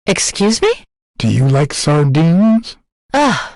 Excuse me? Do you like sardines? Ugh.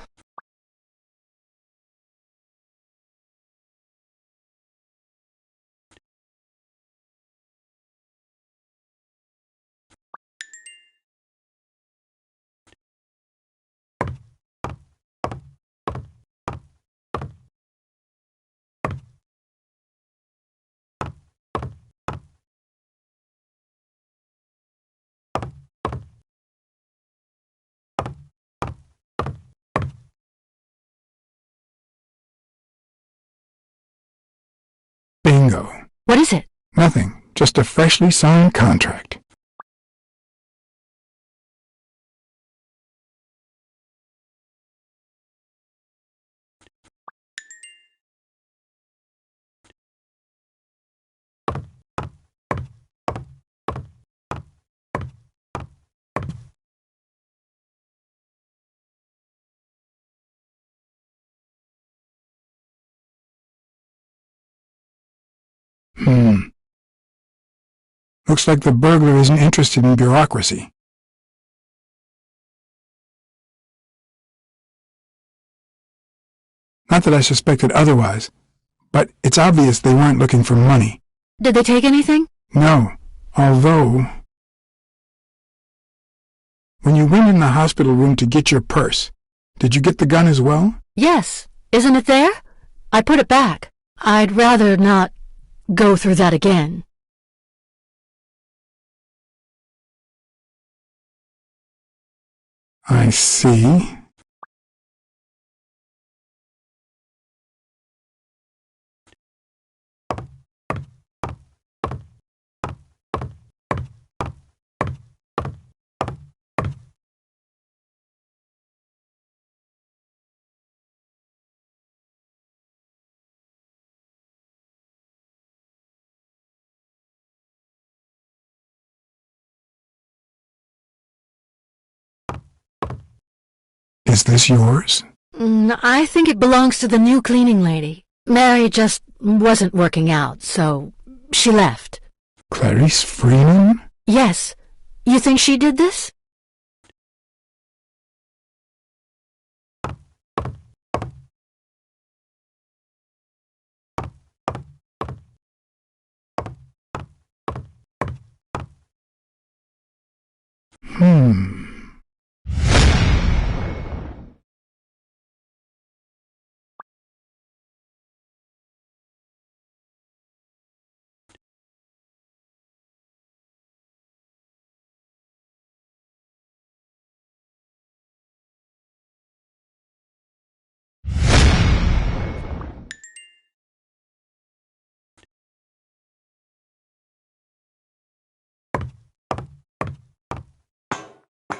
Bingo. What is it? Nothing. Just a freshly signed contract. Looks like the burglar isn't interested in bureaucracy. Not that I suspected otherwise, but it's obvious they weren't looking for money. Did they take anything? No, although... When you went in the hospital room to get your purse, did you get the gun as well? Yes. Isn't it there? I put it back. I'd rather not go through that again. I see. Is this yours? I think it belongs to the new cleaning lady. Mary just wasn't working out, so she left. Clarice Freeman? Yes. You think she did this?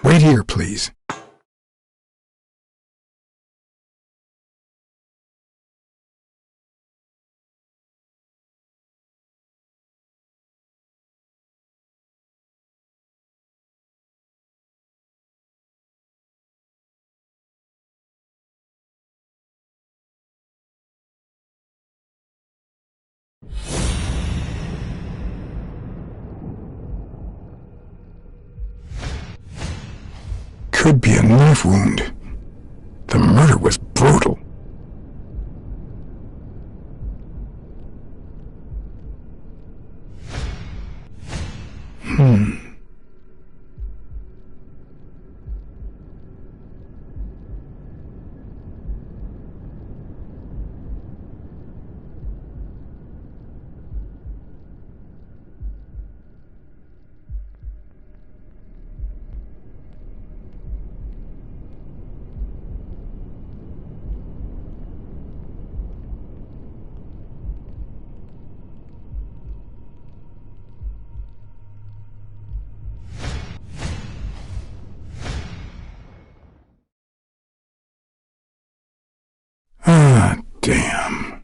Wait here, please. Could be a knife wound. The murder was brutal. Ah, damn.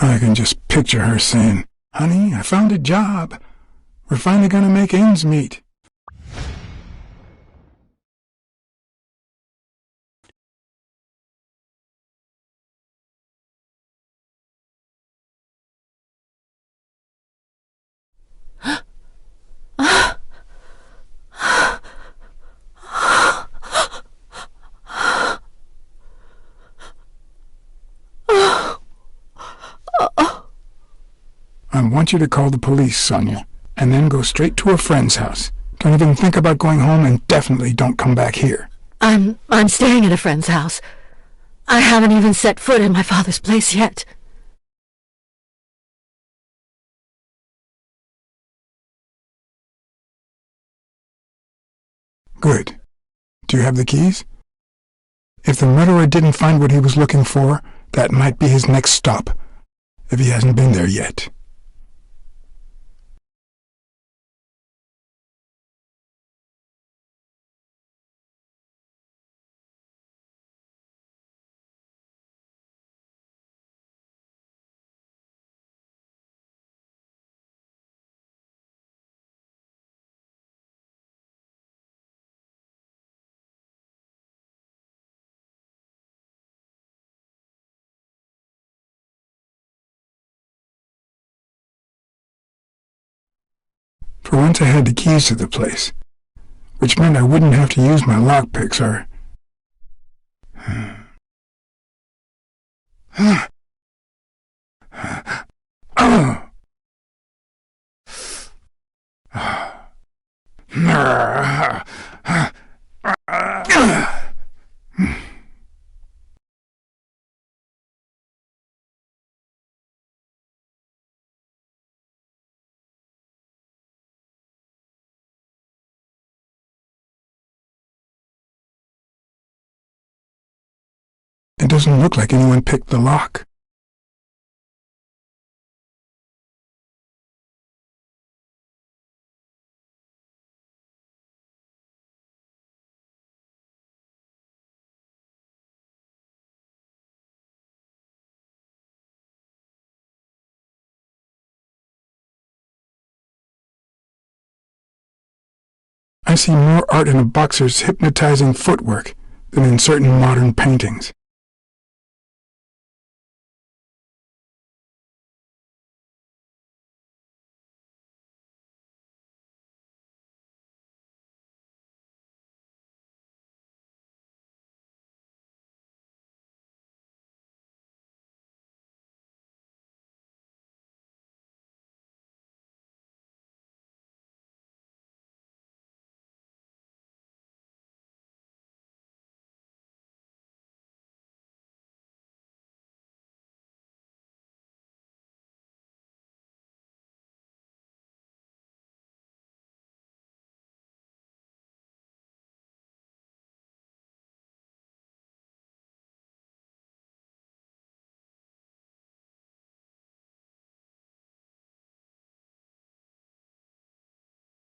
I can just picture her saying, "Honey, I found a job. We're finally gonna make ends meet." I want you to call the police, Sonia, and then go straight to a friend's house. Don't even think about going home, and definitely don't come back here. I'm staying at a friend's house. I haven't even set foot in my father's place yet. Good. Do you have the keys? If the murderer didn't find what he was looking for, that might be his next stop, if he hasn't been there yet. For once I had the keys to the place, which meant I wouldn't have to use my lockpicks or... It doesn't look like anyone picked the lock. I see more art in a boxer's hypnotizing footwork than in certain modern paintings.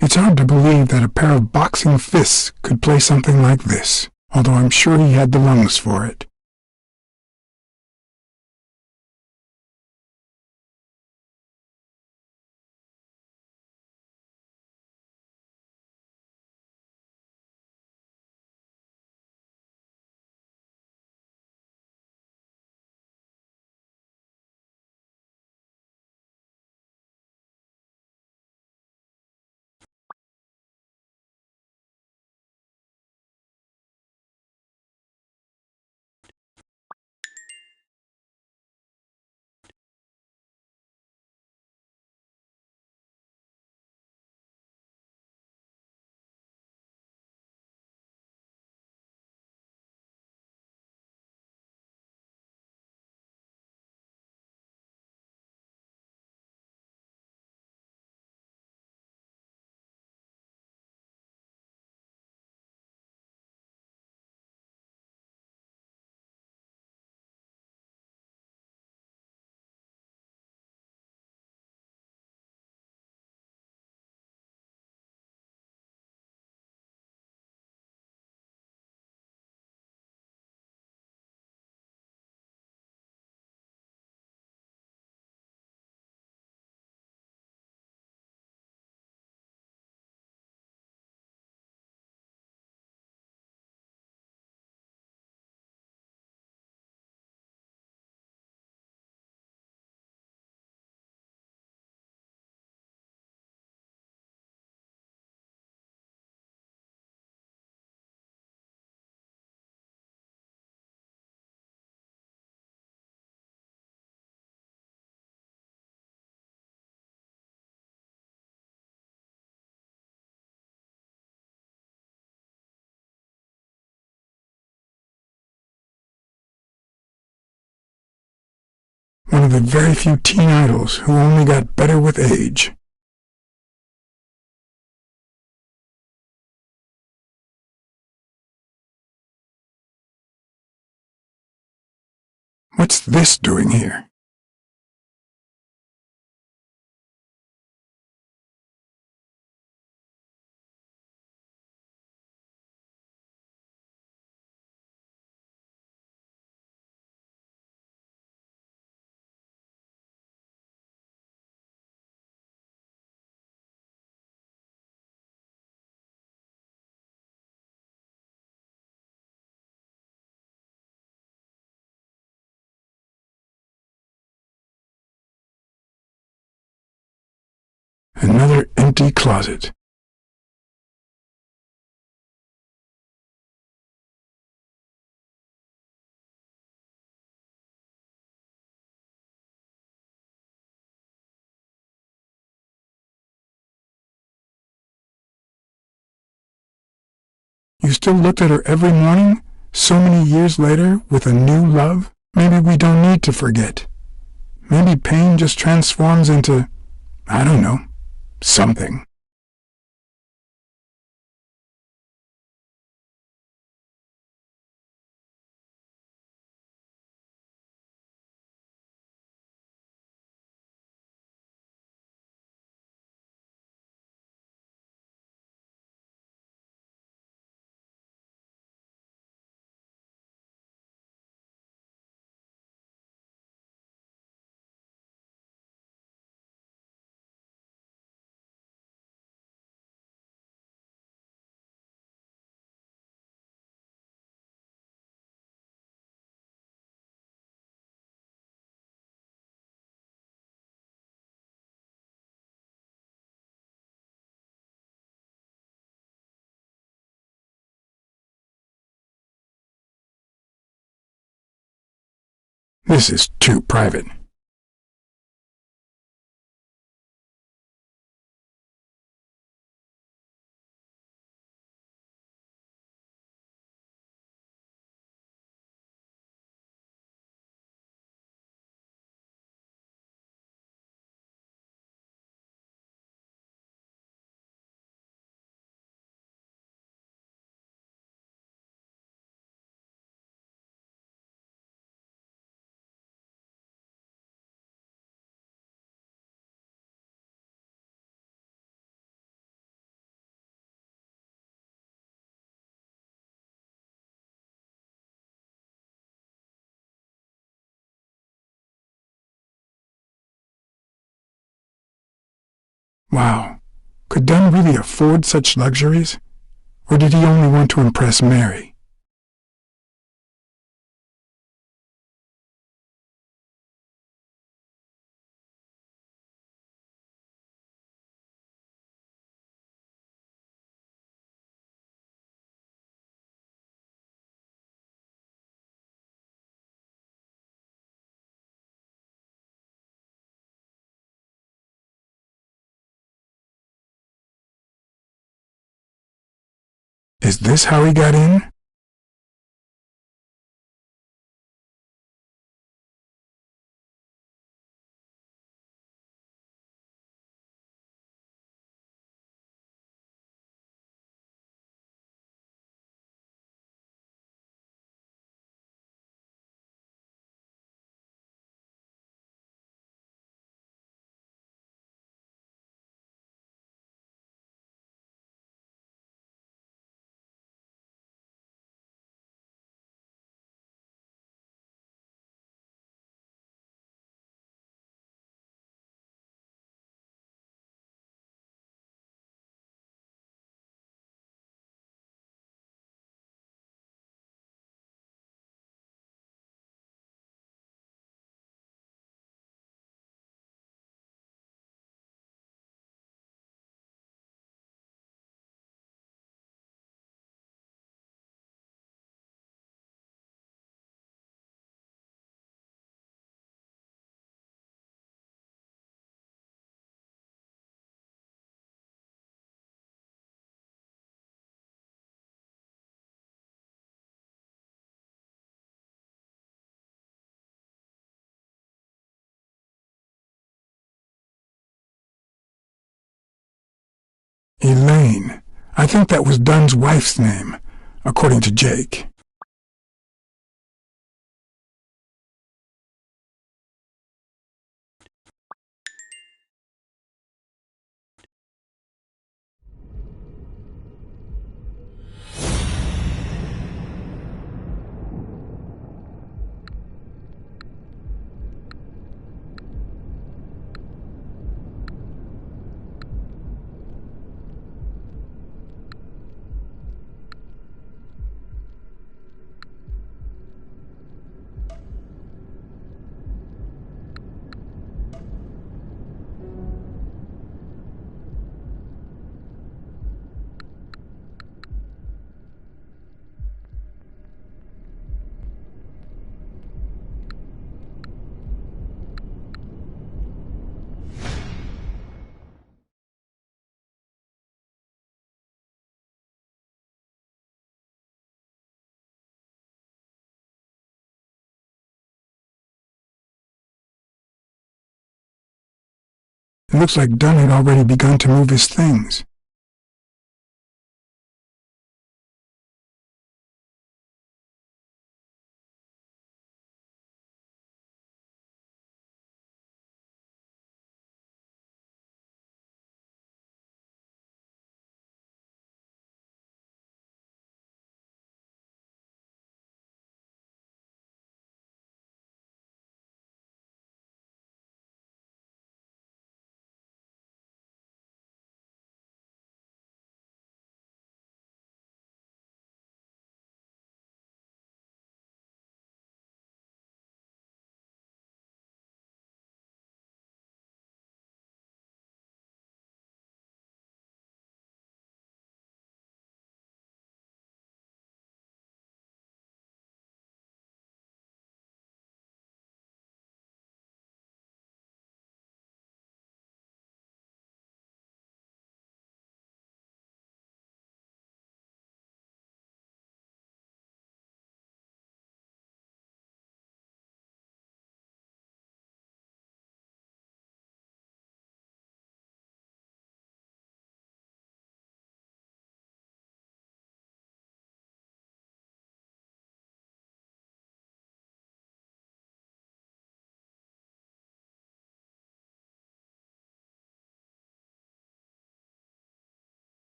It's hard to believe that a pair of boxing fists could play something like this, although I'm sure he had the lungs for it. of the very few teen idols who only got better with age. What's this doing here? Another empty closet. You still looked at her every morning, so many years later, with a new love? Maybe we don't need to forget. Maybe pain just transforms into, I don't know, something. This is too private. Wow, could Dunn really afford such luxuries? Or did he only want to impress Mary? Is this how he got in? Elaine. I think that was Dunn's wife's name, according to Jake. It looks like Dunn had already begun to move his things.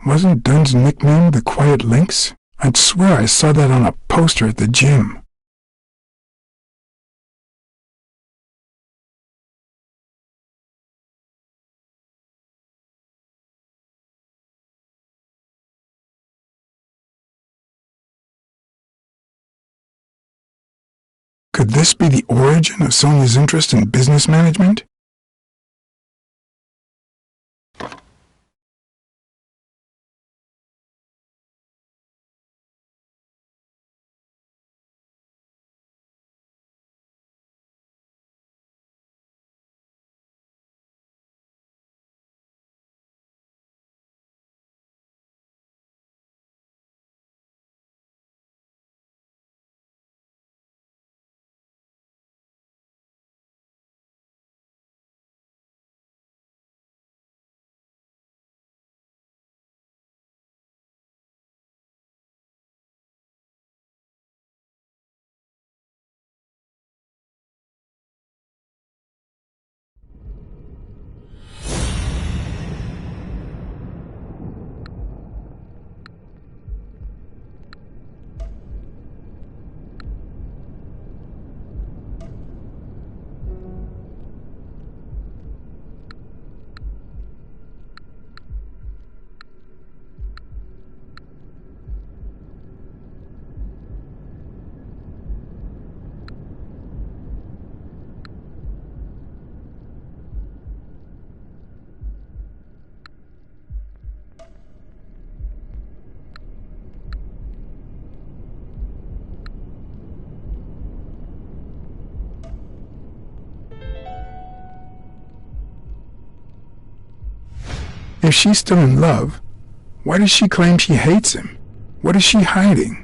Wasn't Dunn's nickname the Quiet Lynx? I'd swear I saw that on a poster at the gym. Could this be the origin of Sonia's interest in business management? If she's still in love, why does she claim she hates him? What is she hiding?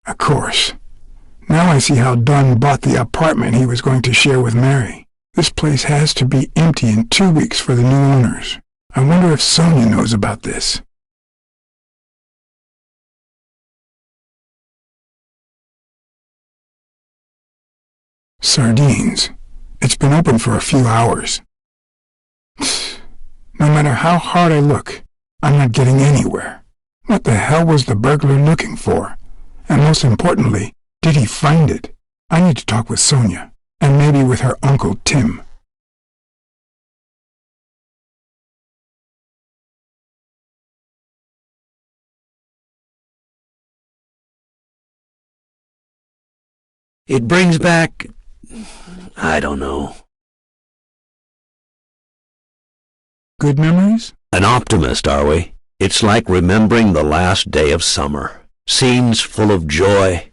Of course. Now I see how Dunn bought the apartment he was going to share with Mary. This place has to be empty in 2 weeks for the new owners. I wonder if Sonia knows about this. Sardines. It's been open for a few hours. No matter how hard I look, I'm not getting anywhere. What the hell was the burglar looking for? And most importantly, did he find it? I need to talk with Sonia, and maybe with her Uncle Tim. It brings back, I don't know. Good memories? An optimist, are we? It's like remembering the last day of summer. Scenes full of joy,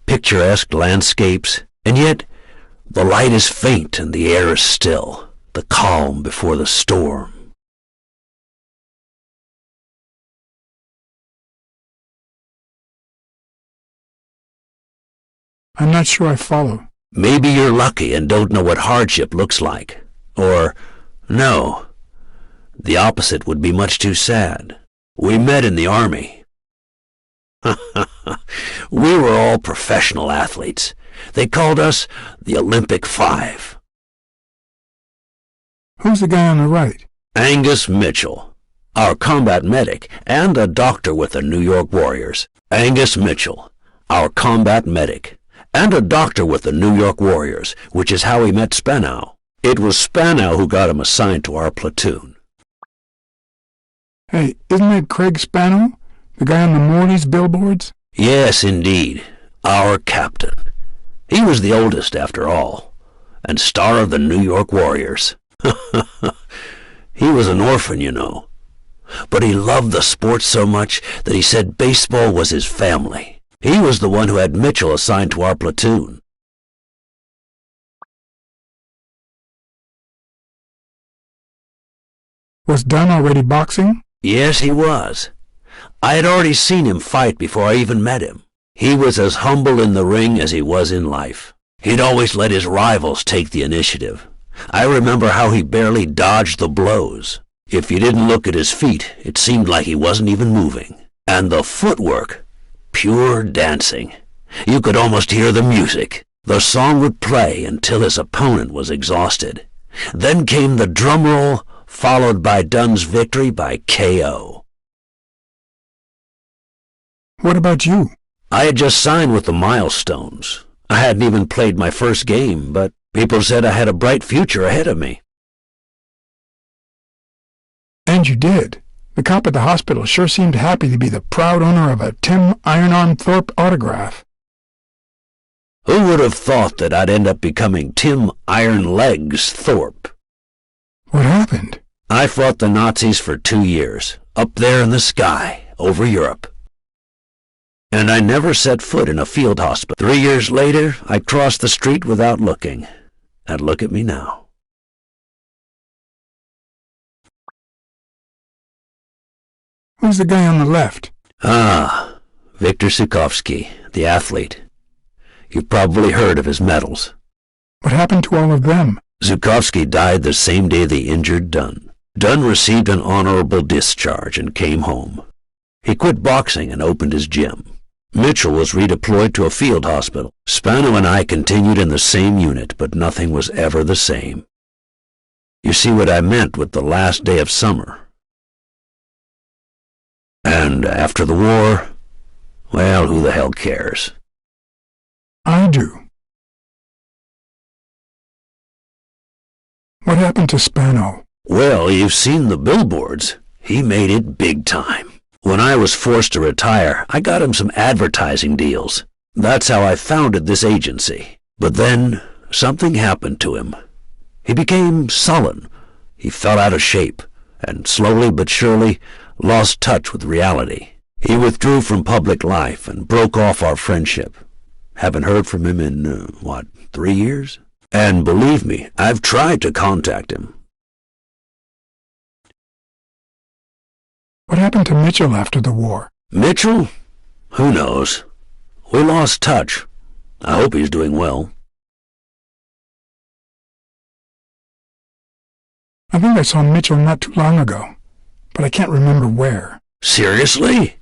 picturesque landscapes, and yet the light is faint and the air is still, the calm before the storm. I'm not sure I follow. Maybe you're lucky and don't know what hardship looks like. Or, no, the opposite would be much too sad. We met in the army. We were all professional athletes. They called us the Olympic Five. Who's the guy on the right? Angus Mitchell, our combat medic, and a doctor with the New York Warriors. Angus Mitchell, our combat medic, and a doctor with the New York Warriors, which is how he met Spanow. It was Spanow who got him assigned to our platoon. Hey, isn't that Craig Spanow? The guy on the Morley's billboards? Yes, indeed. Our captain. He was the oldest, after all, and star of the New York Warriors. He was an orphan, you know. But he loved the sport so much that he said baseball was his family. He was the one who had Mitchell assigned to our platoon. Was Dunn already boxing? Yes, he was. I had already seen him fight before I even met him. He was as humble in the ring as he was in life. He'd always let his rivals take the initiative. I remember how he barely dodged the blows. If you didn't look at his feet, it seemed like he wasn't even moving. And the footwork, pure dancing. You could almost hear the music. The song would play until his opponent was exhausted. Then came the drum roll, followed by Dunn's victory by KO. What about you? I had just signed with the Milestones. I hadn't even played my first game, but people said I had a bright future ahead of me. And you did. The cop at the hospital sure seemed happy to be the proud owner of a Tim Iron-On Thorpe autograph. Who would have thought that I'd end up becoming Tim Iron Legs Thorpe? What happened? I fought the Nazis for 2 years, up there in the sky, over Europe. And I never set foot in a field hospital. 3 years later, I crossed the street without looking. And look at me now. Who's the guy on the left? Ah, Viktor Sukovsky, the athlete. You've probably heard of his medals. What happened to all of them? Sukovsky died the same day they injured Dunn. Dunn received an honorable discharge and came home. He quit boxing and opened his gym. Mitchell was redeployed to a field hospital. Spano and I continued in the same unit, but nothing was ever the same. You see what I meant with the last day of summer. And after the war, well, who the hell cares? I do. What happened to Spano? Well, you've seen the billboards. He made it big time. When I was forced to retire, I got him some advertising deals. That's how I founded this agency. But then, something happened to him. He became sullen. He fell out of shape, and slowly but surely lost touch with reality. He withdrew from public life and broke off our friendship. Haven't heard from him in, 3 years? And believe me, I've tried to contact him. What happened to Mitchell after the war? Mitchell? Who knows? We lost touch. I hope he's doing well. I think I saw Mitchell not too long ago, but I can't remember where. Seriously?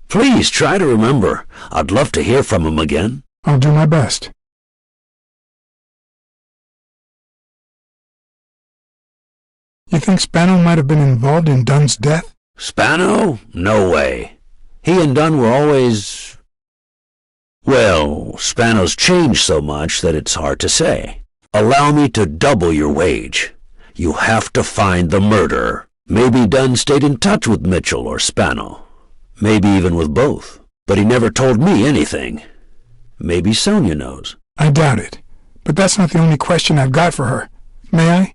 Please try to remember. I'd love to hear from him again. I'll do my best. You think Spano might have been involved in Dunn's death? Spano? No way. He and Dunn were always... Well, Spano's changed so much that it's hard to say. Allow me to double your wage. You have to find the murderer. Maybe Dunn stayed in touch with Mitchell or Spano. Maybe even with both. But he never told me anything. Maybe Sonia knows. I doubt it. But that's not the only question I've got for her. May I?